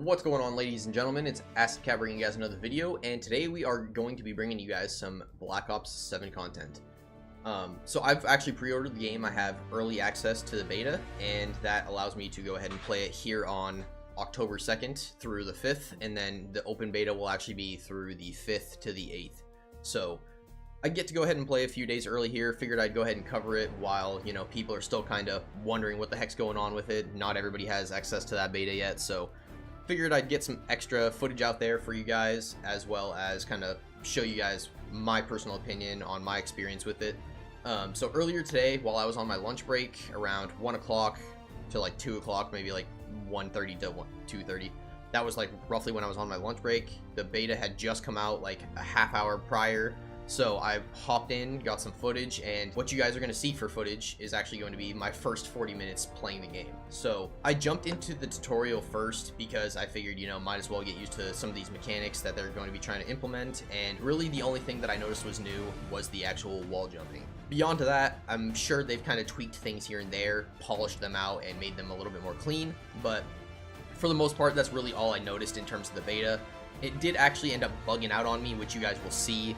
What's going on, ladies and gentlemen? It's AcidCat bringing you guys another video, and today we are going to be bringing you guys some Black Ops 7 content. So I've actually pre-ordered the game. I have early access to the beta, and that allows me to go ahead and play it here on October 2nd through the 5th, and then the open beta will actually be through the 5th to the 8th. So I get to go ahead and play a few days early here. Figured I'd go ahead and cover it while, you know, people are still kind of wondering what the heck's going on with it. Not everybody has access to that beta yet, so figured I'd get some extra footage out there for you guys, as well as kind of show you guys my personal opinion on my experience with it. So earlier today, while I was on my lunch break around 1 o'clock to like 2 o'clock, maybe like 1:30 to 2:30, that was like roughly when I was on my lunch break. The beta had just come out like a half hour prior. So I hopped in, got some footage, and what you guys are going to see for footage is actually going to be my first 40 minutes playing the game. So I jumped into the tutorial first because I figured, you know, might as well get used to some of these mechanics that they're going to be trying to implement, and really the only thing that I noticed was new was the actual wall jumping. Beyond to that, I'm sure they've kind of tweaked things here and there, polished them out, and made them a little bit more clean, but for the most part, that's really all I noticed in terms of the beta. It did actually end up bugging out on me, which you guys will see.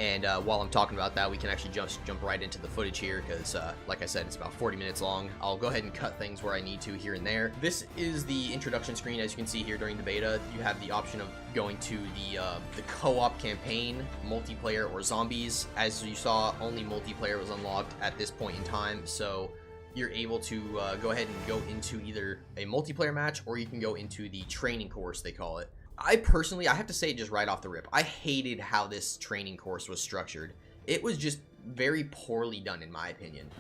And while I'm talking about that, we can actually just jump right into the footage here because, like I said, it's about 40 minutes long. I'll go ahead and cut things where I need to here and there. This is the introduction screen. As you can see here during the beta, you have the option of going to the co-op campaign, multiplayer, or zombies. As you saw, only multiplayer was unlocked at this point in time, so you're able to go ahead and go into either a multiplayer match or you can go into the training course, they call it. I personally, I have to say just right off the rip, I hated how this training course was structured. It was just very poorly done in my opinion.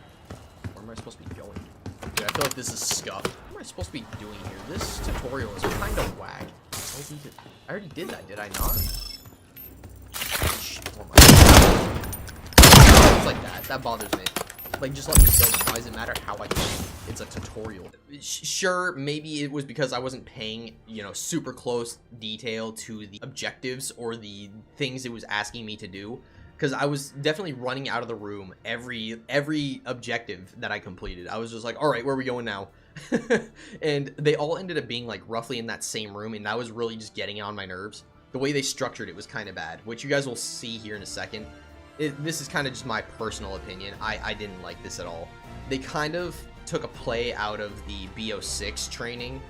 Where am I supposed to be going? Dude, I feel like this is scuffed. What am I supposed to be doing here? This tutorial is kind of whack. I already did that, did I not? Shit, oh my God. It's like that. That bothers me. Like, just let me go. Why does it matter how I do it? It's a tutorial. Sure, maybe it was because I wasn't paying, you know, super close detail to the objectives or the things it was asking me to do, because I was definitely running out of the room every objective that I completed. I was just like, all right, where are we going now? And they all ended up being like roughly in that same room, and that was really just getting on my nerves. The way they structured it was kind of bad, which you guys will see here in a second. This is kind of just my personal opinion. I didn't like this at all. They kind of took a play out of the BO6 training,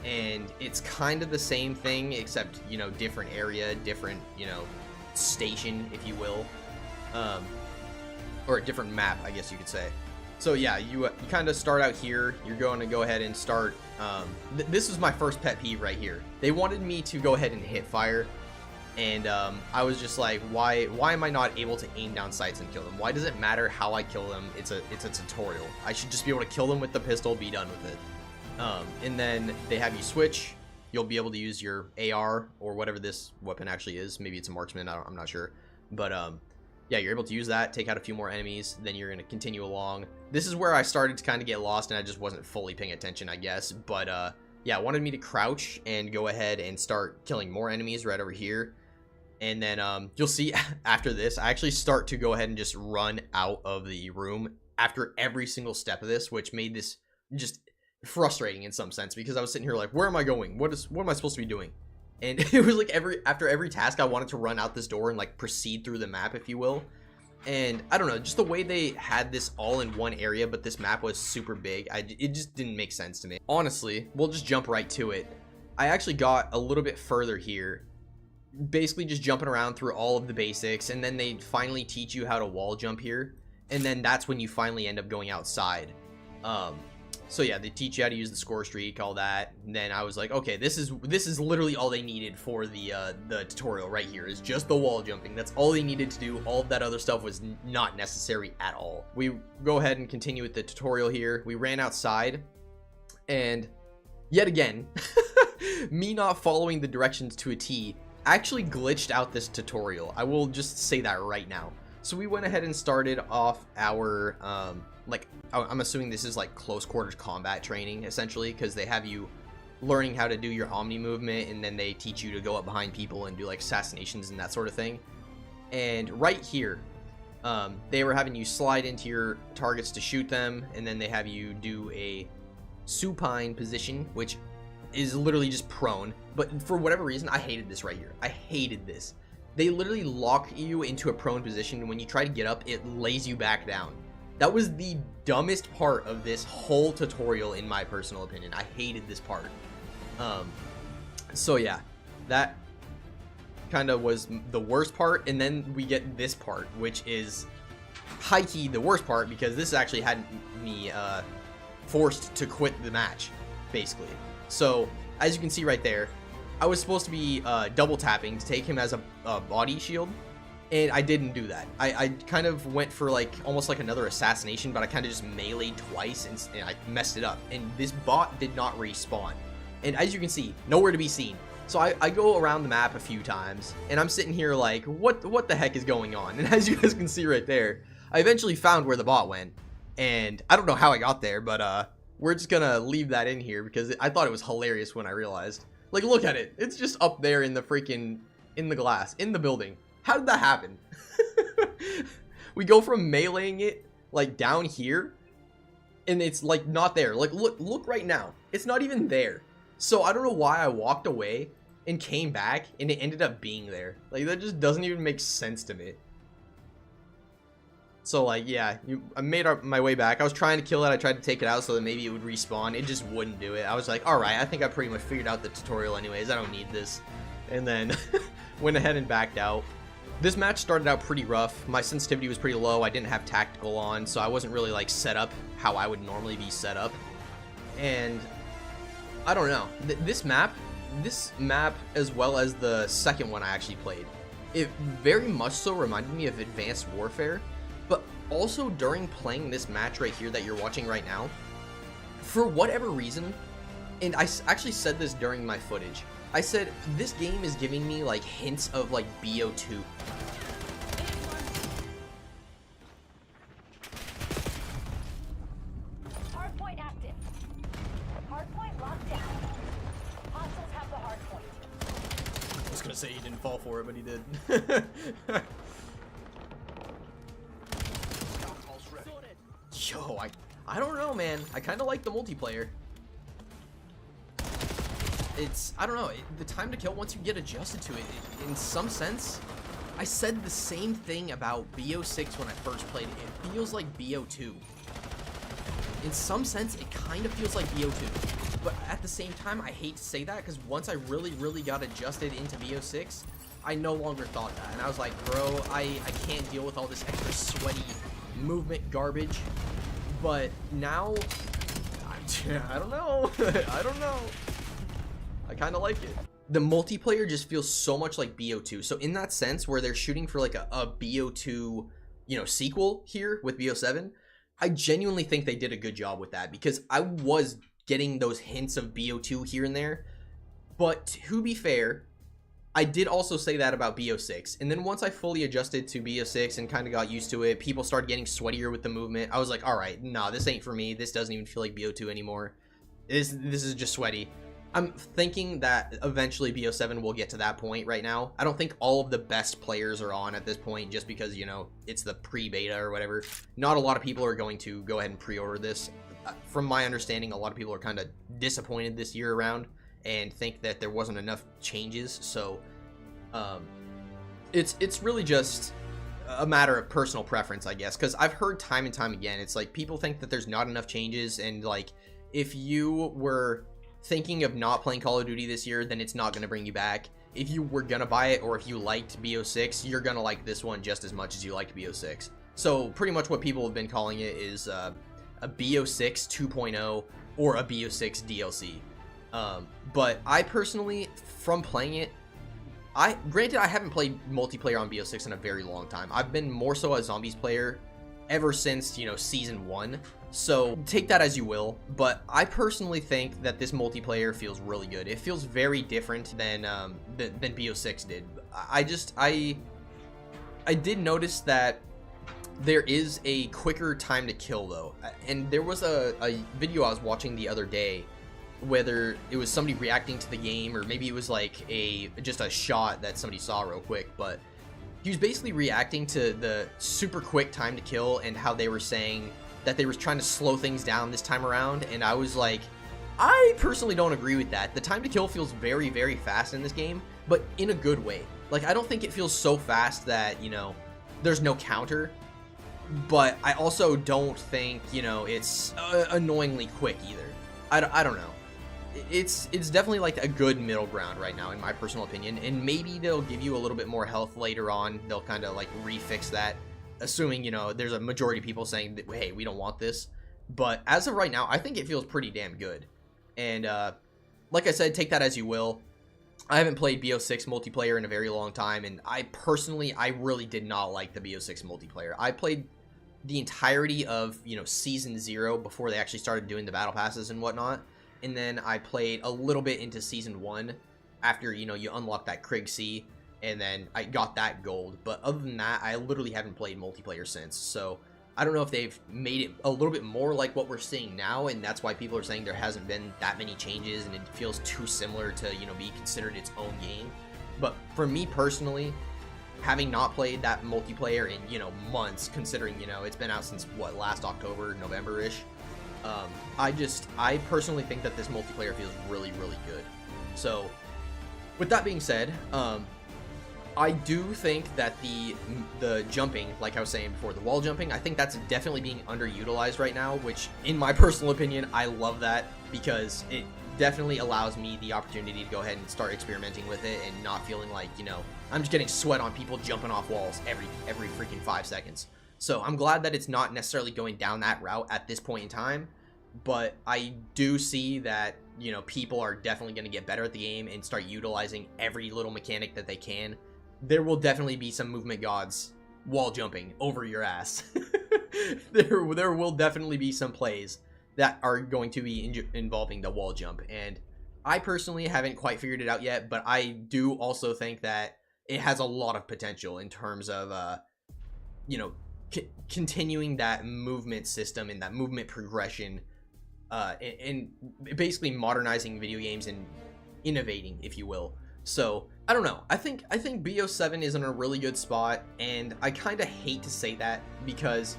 and it's kind of the same thing, except, you know, different area, different, you know, station, if you will, or a different map, I guess you could say. So yeah, you kind of start out here. You're going to go ahead and start. This was my first pet peeve right here. They wanted me to go ahead and hit fire. And I was just like, why am I not able to aim down sights and kill them? Why does it matter how I kill them? It's a tutorial. I should just be able to kill them with the pistol, be done with it. And then they have you switch. You'll be able to use your AR or whatever this weapon actually is. Maybe it's a marksman, I'm not sure. But yeah, you're able to use that, take out a few more enemies, then you're going to continue along. This is where I started to kind of get lost, and I just wasn't fully paying attention, I guess. But yeah, wanted me to crouch and go ahead and start killing more enemies right over here. And then you'll see after this, I actually start to go ahead and just run out of the room after every single step of this, which made this just frustrating in some sense, because I was sitting here like, where am I going? What am I supposed to be doing? And it was like after every task, I wanted to run out this door and like proceed through the map, if you will. And I don't know, just the way they had this all in one area, but this map was super big. It just didn't make sense to me. Honestly, we'll just jump right to it. I actually got a little bit further here, basically just jumping around through all of the basics, and then they finally teach you how to wall jump here, and then that's when you finally end up going outside. So yeah, they teach you how to use the score streak, all that, and then I was like, okay, this is literally all they needed for the tutorial right here, is just the wall jumping. That's all they needed to do. All of that other stuff was not necessary at all. We go ahead and continue with the tutorial here. We ran outside, and yet again, me not following the directions to a T actually glitched out this tutorial. I will just say that right now. So we went ahead and started off our like, I'm assuming this is like close quarters combat training essentially, because they have you learning how to do your omni movement, and then they teach you to go up behind people and do like assassinations and that sort of thing. And right here, they were having you slide into your targets to shoot them, and then they have you do a supine position, which is literally just prone. But for whatever reason, I hated this right here. I hated this. They literally lock you into a prone position, and when you try to get up, it lays you back down. That was the dumbest part of this whole tutorial, in my personal opinion. I hated this part. So yeah, that kind of was the worst part, and then we get this part, which is high-key the worst part, because this actually had me forced to quit the match, basically. So, as you can see right there, I was supposed to be double tapping to take him as a body shield, and I didn't do that. I kind of went for like almost like another assassination, but I kind of just meleeed twice, and I messed it up. And this bot did not respawn. And as you can see, nowhere to be seen. So I go around the map a few times, and I'm sitting here like, what the heck is going on? And as you guys can see right there, I eventually found where the bot went. And I don't know how I got there, but we're just gonna leave that in here because I thought it was hilarious when I realized. Like, look at it. It's just up there in the freaking, in the glass, in the building. How did that happen? We go from meleeing it, like, down here, and it's, like, not there. Like, look right now. It's not even there. So, I don't know why I walked away and came back, and it ended up being there. Like, that just doesn't even make sense to me. So, like, yeah, I made my way back. I was trying to kill it. I tried to take it out so that maybe it would respawn. It just wouldn't do it. I was like, alright, I think I pretty much figured out the tutorial anyways. I don't need this. And then went ahead and backed out. This match started out pretty rough. My sensitivity was pretty low. I didn't have tactical on, so I wasn't really, like, set up how I would normally be set up. And I don't know. This map, as well as the second one I actually played, it very much so reminded me of Advanced Warfare. But also during playing this match right here that you're watching right now, for whatever reason, and I actually said this during my footage, I said, this game is giving me like hints of like BO2. Hardpoint active. Hardpoint locked down. Hostiles have the hardpoint. I was gonna say he didn't fall for it, but he did. Yo, I don't know, man. I kind of like the multiplayer. I don't know, the time to kill, once you get adjusted to it, in some sense, I said the same thing about BO6 when I first played it. It feels like BO2. In some sense, it kind of feels like BO2. But at the same time, I hate to say that, because once I really got adjusted into BO6, I no longer thought that. And I was like, bro, I can't deal with all this extra sweaty movement garbage. But now, I don't know. I don't know. I kind of like it. The multiplayer just feels so much like BO2. So in that sense, where they're shooting for like a BO2, sequel here with BO7, I genuinely think they did a good job with that, because I was getting those hints of BO2 here and there. But to be fair, I did also say that about BO6, and then once I fully adjusted to BO6 and kind of got used to it, people started getting sweatier with the movement. I was like, alright, nah, this ain't for me. This doesn't even feel like BO2 anymore. This is just sweaty. I'm thinking that eventually BO7 will get to that point right now. I don't think all of the best players are on at this point, just because, it's the pre-beta or whatever. Not a lot of people are going to go ahead and pre-order this. From my understanding, a lot of people are kind of disappointed this year around and think that there wasn't enough changes. So it's really just a matter of personal preference, I guess, because I've heard time and time again, it's like people think that there's not enough changes, and like if you were thinking of not playing Call of Duty this year, then it's not going to bring you back. If you were gonna buy it, or if you liked BO6, you're gonna like this one just as much as you liked BO6. So pretty much what people have been calling it is a BO6 2.0 or a BO6 DLC. But I personally, from playing it, granted I haven't played multiplayer on BO6 in a very long time. I've been more so a zombies player ever since, season 1. So take that as you will, but I personally think that this multiplayer feels really good. It feels very different than BO6 did. I did notice that there is a quicker time to kill though, and there was a video I was watching the other day, whether it was somebody reacting to the game or maybe it was like just a shot that somebody saw real quick, but he was basically reacting to the super quick time to kill and how they were saying that they were trying to slow things down this time around. And I was like, I personally don't agree with that. The time to kill feels very, very fast in this game, but in a good way. Like, I don't think it feels so fast that, you know, there's no counter, but I also don't think, you know, it's annoyingly quick either. I don't know. It's definitely like a good middle ground right now, in my personal opinion, and maybe they'll give you a little bit more health later on. They'll kind of like refix that, assuming, you know, there's a majority of people saying that, hey, we don't want this. But as of right now, I think it feels pretty damn good. And like I said, take that as you will. I haven't played BO6 multiplayer in a very long time, and I really did not like the BO6 multiplayer. I played the entirety of, you know, Season 0 before they actually started doing the battle passes and whatnot. And then I played a little bit into Season 1 after, you know, you unlock that Krieg C, and then I got that gold. But other than that, I literally haven't played multiplayer since. So I don't know if they've made it a little bit more like what we're seeing now, and that's why people are saying there hasn't been that many changes and it feels too similar to, you know, be considered its own game. But for me personally, having not played that multiplayer in, you know, months, considering, you know, it's been out since, what, last October, November-ish, I personally think that this multiplayer feels really, really good. So, with that being said, I do think that the jumping, like I was saying before, the wall jumping, I think that's definitely being underutilized right now, which, in my personal opinion, I love that, because it definitely allows me the opportunity to go ahead and start experimenting with it and not feeling like, you know, I'm just getting sweat on people jumping off walls every freaking 5 seconds. So I'm glad that it's not necessarily going down that route at this point in time, but I do see that, you know, people are definitely going to get better at the game and start utilizing every little mechanic that they can. There will definitely be some movement gods wall jumping over your ass. there will definitely be some plays that are going to be involving the wall jump, and I personally haven't quite figured it out yet, but I do also think that it has a lot of potential in terms of, you know, continuing that movement system and that movement progression, and basically modernizing video games and innovating, if you will. So I don't know. I think BO7 is in a really good spot, and I kind of hate to say that because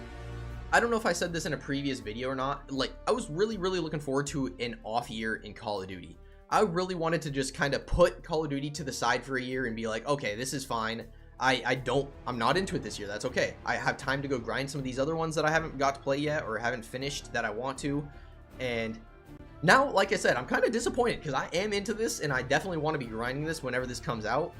I don't know if I said this in a previous video or not. Like, I was really looking forward to an off year in Call of Duty. I really wanted to just kind of put Call of Duty to the side for a year and be like, okay, this is fine. I'm not into it this year. That's okay. I have time to go grind some of these other ones that I haven't got to play yet or haven't finished that I want to. And now, like I said, I'm kind of disappointed because I am into this and I definitely want to be grinding this whenever this comes out.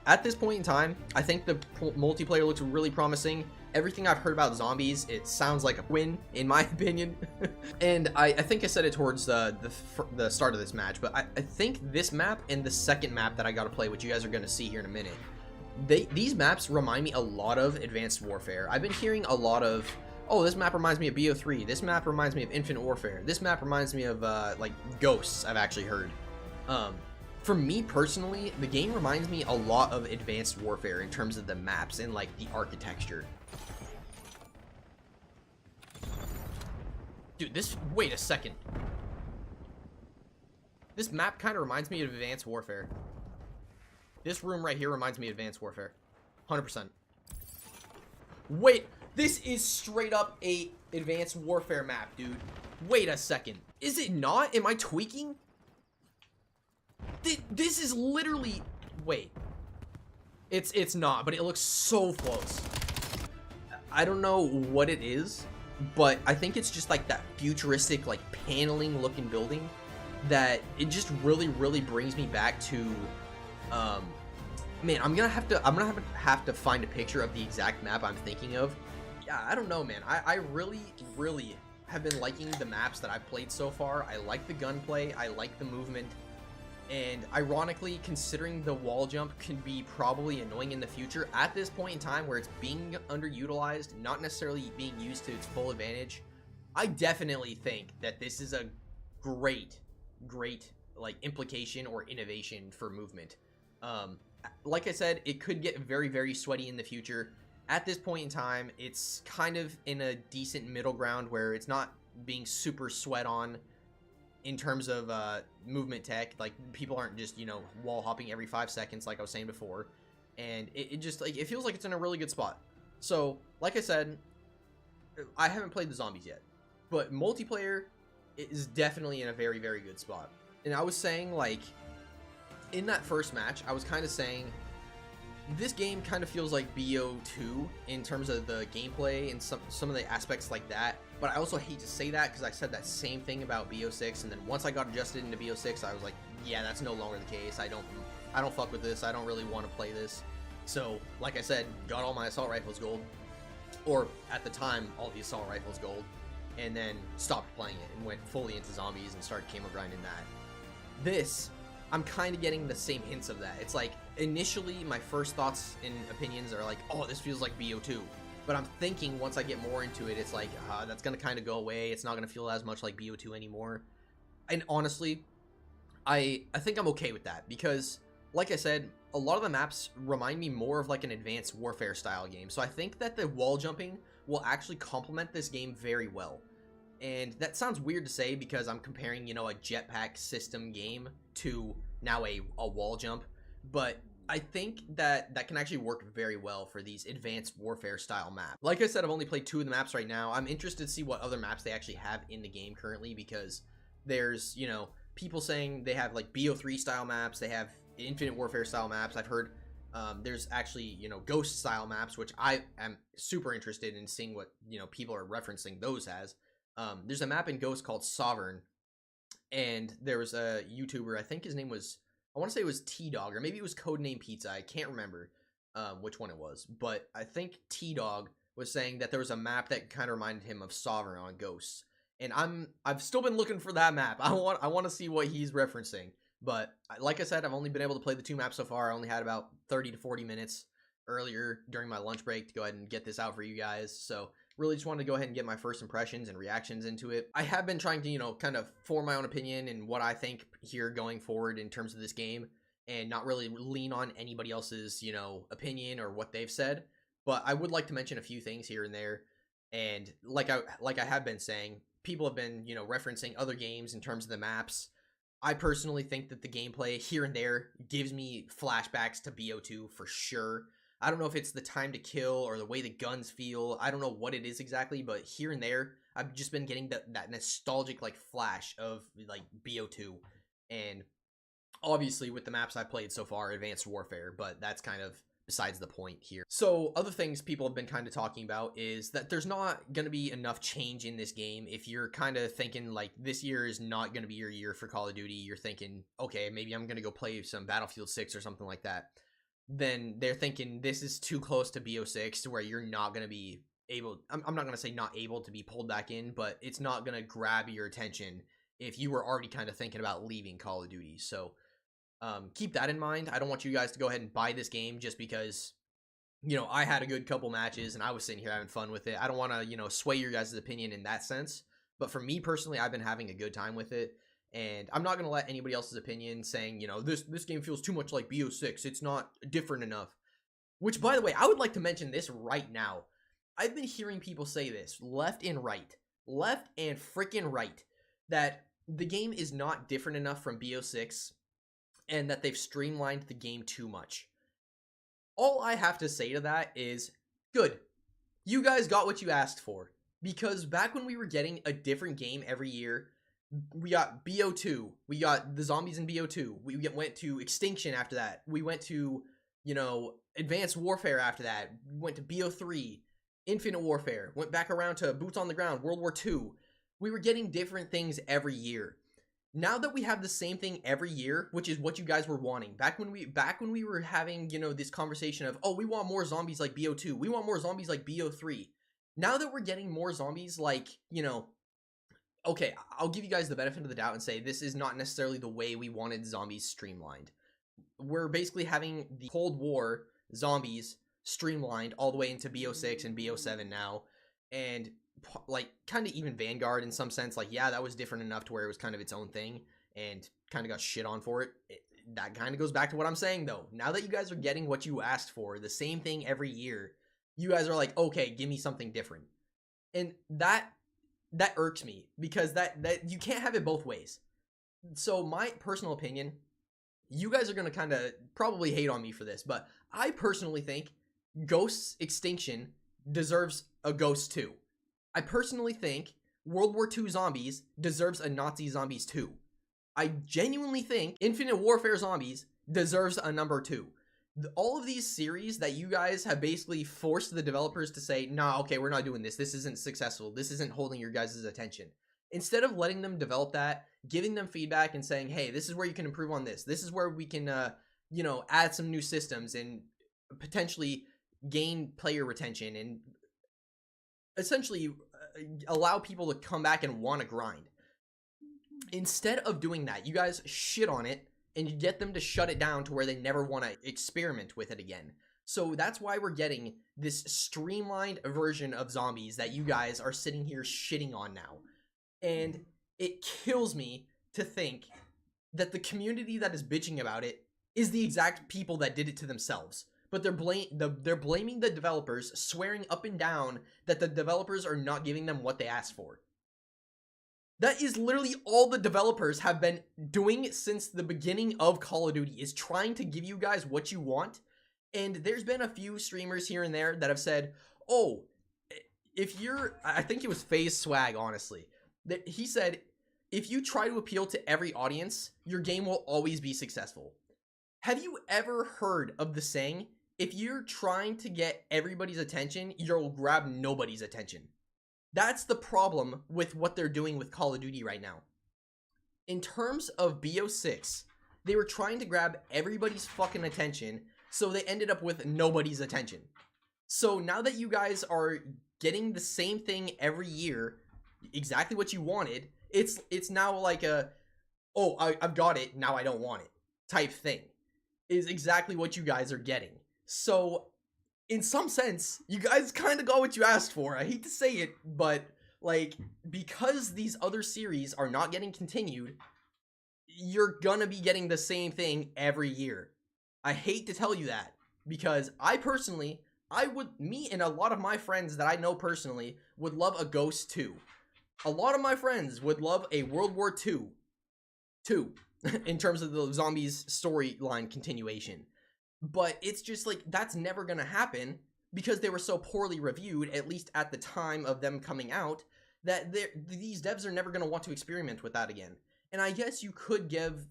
At this point in time, I think the multiplayer looks really promising. Everything I've heard about zombies, it sounds like a win, in my opinion. And I think I said it towards the start of this match, but I think this map and the second map that I got to play, which you guys are going to see here in a minute, these maps remind me a lot of Advanced Warfare. I've been hearing a lot of, oh, this map reminds me of BO3. This map reminds me of Infinite Warfare. This map reminds me of, like, Ghosts, I've actually heard. For me personally, the game reminds me a lot of Advanced Warfare in terms of the maps and, like, the architecture. Dude, wait a second. This map kind of reminds me of Advanced Warfare. This room right here reminds me of Advanced Warfare. 100%. Wait, this is straight up a Advanced Warfare map, dude. Wait a second. Is it not? Am I tweaking? This is literally... Wait. It's not, but it looks so close. I don't know what it is, but I think it's just like that futuristic, like, paneling looking building that it just really brings me back to... man, I'm gonna have to find a picture of the exact map I'm thinking of. Yeah, I don't know, man. I really have been liking the maps that I've played so far. I like the gunplay, I like the movement, and ironically, considering the wall jump can be probably annoying in the future, at this point in time where it's being underutilized, not necessarily being used to its full advantage, I definitely think that this is a great, like, implication or innovation for movement. Like I said, it could get very sweaty in the future. At this point in time, it's kind of in a decent middle ground where it's not being super sweat on in terms of movement tech. Like, people aren't just, you know, wall hopping every 5 seconds like I was saying before, and it just, like, it feels like it's in a really good spot. So, like I said, I haven't played the zombies yet, but multiplayer is definitely in a very, very good spot. And I was saying, like, in that first match, I was kind of saying, this game kind of feels like BO2 in terms of the gameplay and some of the aspects like that. But I also hate to say that because I said that same thing about BO6, and then once I got adjusted into BO6, I was like, yeah, that's no longer the case. I don't fuck with this. I don't really want to play this. So, like I said, got all my assault rifles gold, or at the time, all the assault rifles gold, and then stopped playing it and went fully into zombies and started camo grinding that. This, I'm kind of getting the same hints of that. It's like, initially, my first thoughts and opinions are like, oh, this feels like BO2. But I'm thinking once I get more into it, it's like, that's going to kind of go away. It's not going to feel as much like BO2 anymore. And honestly, I think I'm okay with that because, like I said, a lot of the maps remind me more of like an advanced warfare style game. So I think that the wall jumping will actually complement this game very well. And that sounds weird to say because I'm comparing, you know, a jetpack system game to now a wall jump. But I think that that can actually work very well for these advanced warfare style maps. Like I said, I've only played 2 of the maps right now. I'm interested to see what other maps they actually have in the game currently because there's, you know, people saying they have like BO3 style maps, they have Infinite Warfare style maps. I've heard there's actually, you know, Ghost style maps, which I am super interested in seeing what, you know, people are referencing those as. There's a map in Ghost called Sovereign, and there was a YouTuber, I think his name was, I want to say it was T-Dog, or maybe it was Codename Pizza, I can't remember which one it was, but I think T-Dog was saying that there was a map that kind of reminded him of Sovereign on Ghosts, and I've still been looking for that map. I want to see what he's referencing, but like I said, I've only been able to play the 2 maps so far. I only had about 30 to 40 minutes earlier during my lunch break to go ahead and get this out for you guys, so really just wanted to go ahead and get my first impressions and reactions into it. I have been trying to, you know, kind of form my own opinion and what I think here going forward in terms of this game and not really lean on anybody else's, you know, opinion or what they've said. But I would like to mention a few things here and there. And like I have been saying, people have been, you know, referencing other games in terms of the maps. I personally think that the gameplay here and there gives me flashbacks to BO2 for sure. I don't know if it's the time to kill or the way the guns feel. I don't know what it is exactly, but here and there, I've just been getting that nostalgic like flash of like BO2. And obviously with the maps I've played so far, Advanced Warfare, but that's kind of besides the point here. So other things people have been kind of talking about is that there's not going to be enough change in this game. If you're kind of thinking like this year is not going to be your year for Call of Duty, you're thinking, okay, maybe I'm going to go play some Battlefield 6 or something like that. Then they're thinking this is too close to BO6 to where you're not going to be able, I'm not going to say not able to be pulled back in, but it's not going to grab your attention if you were already kind of thinking about leaving Call of Duty. So keep that in mind. I don't want you guys to go ahead and buy this game just because, you know, I had a good couple matches and I was sitting here having fun with it. I don't want to, you know, sway your guys' opinion in that sense. But for me personally, I've been having a good time with it. And I'm not going to let anybody else's opinion saying, you know, this game feels too much like BO6. It's not different enough. Which, by the way, I would like to mention this right now. I've been hearing people say this left and freaking right, that the game is not different enough from BO6 and that they've streamlined the game too much. All I have to say to that is, good. You guys got what you asked for. Because back when we were getting a different game every year, we got BO2, we got the zombies in BO2, we went to Extinction after that, we went to, you know, Advanced Warfare after that, we went to BO3, Infinite Warfare, went back around to Boots on the Ground, World War II. We were getting different things every year. Now that we have the same thing every year, which is what you guys were wanting, back when we were having, you know, this conversation of, oh, we want more zombies like BO2, we want more zombies like BO3. Now that we're getting more zombies like, you know, okay, I'll give you guys the benefit of the doubt and say this is not necessarily the way we wanted zombies streamlined. We're basically having the Cold War zombies streamlined all the way into BO6 and BO7 now, and like kind of even Vanguard in some sense, like, yeah, that was different enough to where it was kind of its own thing and kind of got shit on for it. That kind of goes back to what I'm saying though. Now that you guys are getting what you asked for, the same thing every year, you guys are like, okay, give me something different. And that irks me because that you can't have it both ways. So my personal opinion, you guys are going to kind of probably hate on me for this, but I personally think Ghost's Extinction deserves a Ghost 2. I personally think World War II Zombies deserves a Nazi Zombies 2. I genuinely think Infinite Warfare Zombies deserves a number 2. All of these series that you guys have basically forced the developers to say, nah, okay, we're not doing this. This isn't successful. This isn't holding your guys' attention. Instead of letting them develop that, giving them feedback and saying, hey, this is where you can improve on this. This is where we can, add some new systems and potentially gain player retention and essentially allow people to come back and want to grind. Instead of doing that, you guys shit on it and you get them to shut it down to where they never want to experiment with it again. So that's why we're getting this streamlined version of zombies that you guys are sitting here shitting on now. And it kills me to think that the community that is bitching about it is the exact people that did it to themselves. But they're blaming the developers, swearing up and down that the developers are not giving them what they asked for. That is literally all the developers have been doing since the beginning of Call of Duty, is trying to give you guys what you want. And there's been a few streamers here and there that have said, oh, if you're, I think it was FaZe Swag, honestly, that he said, if you try to appeal to every audience, your game will always be successful. Have you ever heard of the saying, if you're trying to get everybody's attention, you'll grab nobody's attention? That's the problem with what they're doing with Call of Duty right now. In terms of BO6, they were trying to grab everybody's fucking attention, so they ended up with nobody's attention. So now that you guys are getting the same thing every year, exactly what you wanted, it's now like a, oh, I've got it, now I don't want it type thing, is exactly what you guys are getting. So in some sense, you guys kind of got what you asked for. I hate to say it, but like, because these other series are not getting continued, you're gonna be getting the same thing every year. I hate to tell you that, because I personally, me and a lot of my friends that I know personally would love a Ghost 2. A lot of my friends would love a World War II 2 in terms of the zombies storyline continuation. But it's just like, that's never gonna happen because they were so poorly reviewed, at least at the time of them coming out, that these devs are never gonna want to experiment with that again. And I guess you could give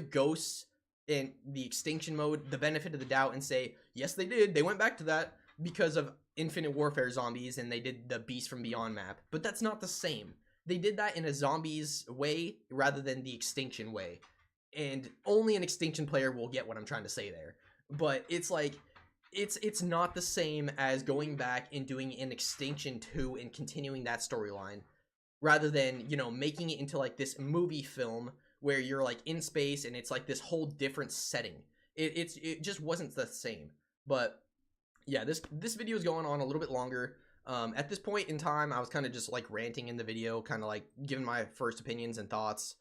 Ghosts in the extinction mode the benefit of the doubt and say, yes, they did. They went back to that because of Infinite Warfare Zombies and they did the Beast from Beyond map. But that's not the same. They did that in a zombies way rather than the extinction way. And only an extinction player will get what I'm trying to say there. But it's like, it's not the same as going back and doing an Extinction 2 and continuing that storyline, rather than, you know, making it into like this movie film where you're like in space and it's like this whole different setting. It just wasn't the same. But yeah, this video is going on a little bit longer. At this point in time, I was kind of just like ranting in the video, kind of like giving my first opinions and thoughts.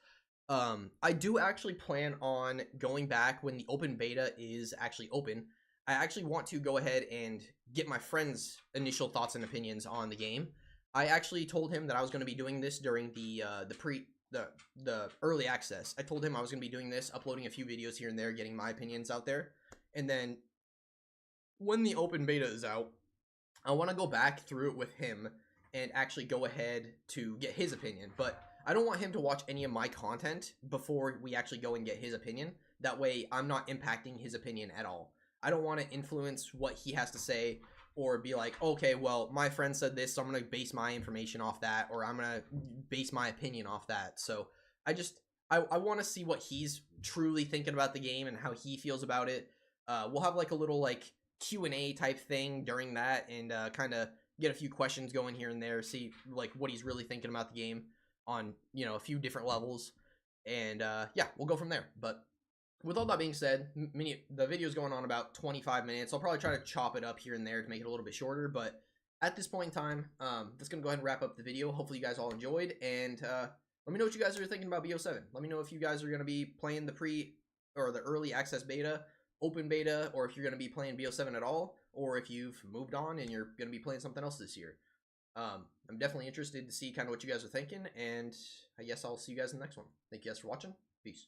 I do actually plan on going back when the open beta is actually open. I actually want to go ahead and get my friend's initial thoughts and opinions on the game. I actually told him that I was going to be doing this during the early access. I told him I was going to be doing this, uploading a few videos here and there, getting my opinions out there. And then when the open beta is out, I want to go back through it with him and actually go ahead to get his opinion. But I don't want him to watch any of my content before we actually go and get his opinion. That way, I'm not impacting his opinion at all. I don't want to influence what he has to say or be like, okay, well, my friend said this, so I'm going to base my information off that, or I'm going to base my opinion off that. So I want to see what he's truly thinking about the game and how he feels about it. We'll have like a little like Q&A type thing during that and kind of get a few questions going here and there, see like what he's really thinking about the game on, you know, a few different levels. And yeah, we'll go from there. But with all that being said, the video is going on about 25 minutes. I'll probably try to chop it up here and there to make it a little bit shorter. But at this point in time, that's going to go ahead and wrap up the video. Hopefully you guys all enjoyed. And let me know what you guys are thinking about BO7. Let me know if you guys are going to be playing the the early access beta, open beta, or if you're going to be playing BO7 at all, or if you've moved on and you're going to be playing something else this year. I'm definitely interested to see kind of what you guys are thinking, and I guess I'll see you guys in the next one. Thank you guys for watching. Peace.